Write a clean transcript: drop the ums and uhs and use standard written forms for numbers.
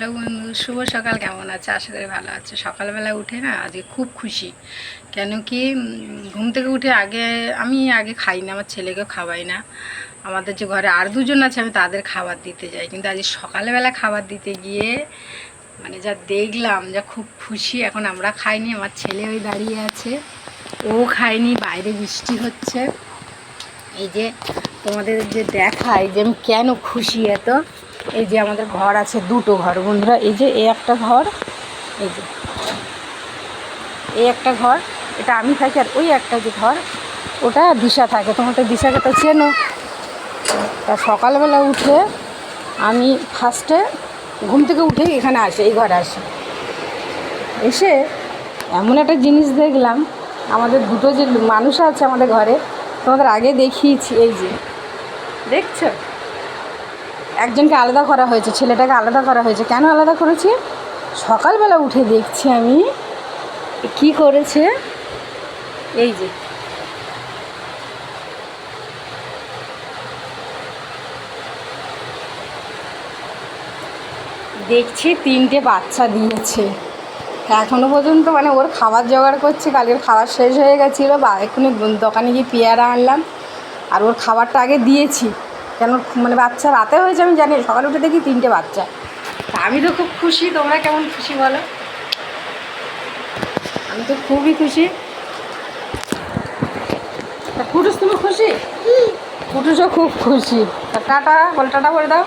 Hello বন্ধু, শুভ সকাল। কেমন আছে? আশা করি ভালো আছে। সকালবেলা উঠে না আজকে খুব খুশি। কেন কি ঘুম থেকে উঠে আমি আগে খাই না, আমার ছেলেকেও খাওয়াই না। আমাদের যে ঘরে আর দুজন আছে আমি তাদের খাবার দিতে যাই, কিন্তু আজ সকালবেলা খাবার দিতে গিয়ে মানে যা দেখলাম, যা খুব খুশি। এখন আমরা খাইনি, আমার ছেলে ওই দাঁড়িয়ে আছে, ও খায়নি। বাইরে বৃষ্টি হচ্ছে। এই যে তোমাদের যে দেখায় যে আমি কেন খুশি এত, এই যে আমাদের ঘর আছে দুটো ঘর বন্ধুরা। এই যে এই একটা ঘর, এই যে এই একটা ঘর, এটা আমি থাকি। আর ওই একটা যে ঘর, ওটা দিশা থাকে। তোমাদের দিশাকে তো চেনো। তা সকালবেলা উঠে আমি ফার্স্টে ঘুম থেকে উঠে এখানে আসি, এই ঘরে আসি। এসে এমন একটা জিনিস দেখলাম, আমাদের দুটো যে মানুষ আছে আমাদের ঘরে, তোমাদের আগে দেখিয়েছি। এই যে দেখছো, একজনকে আলাদা করা হয়েছে, ছেলেটাকে আলাদা করা হয়েছে। কেন আলাদা করেছি? সকালবেলা উঠে দেখছি আমি কি করেছে। এই যে দেখছি 3টে বাচ্চা দিয়েছে। এখনও পর্যন্ত মানে ওর খাবার জোগাড় করছে। কালকের খাবার শেষ হয়ে গেছিলো, বা এক্ষুনি দোকানে গিয়ে পেয়ারা আনলাম, আর ওর খাবারটা আগে দিয়েছি। কেন মানে বাচ্চা রাতে হয়েছে আমি জানি, সকালে উঠে দেখি 3টে বাচ্চা। আমি তো খুব খুশি। তোমরা কেমন খুশি বলো? আমি তো খুবই খুশি। তা কুটুস, তুমি খুশি? কুটুসও খুব খুশি। তা টাটা বল, টাটা বলে দাও।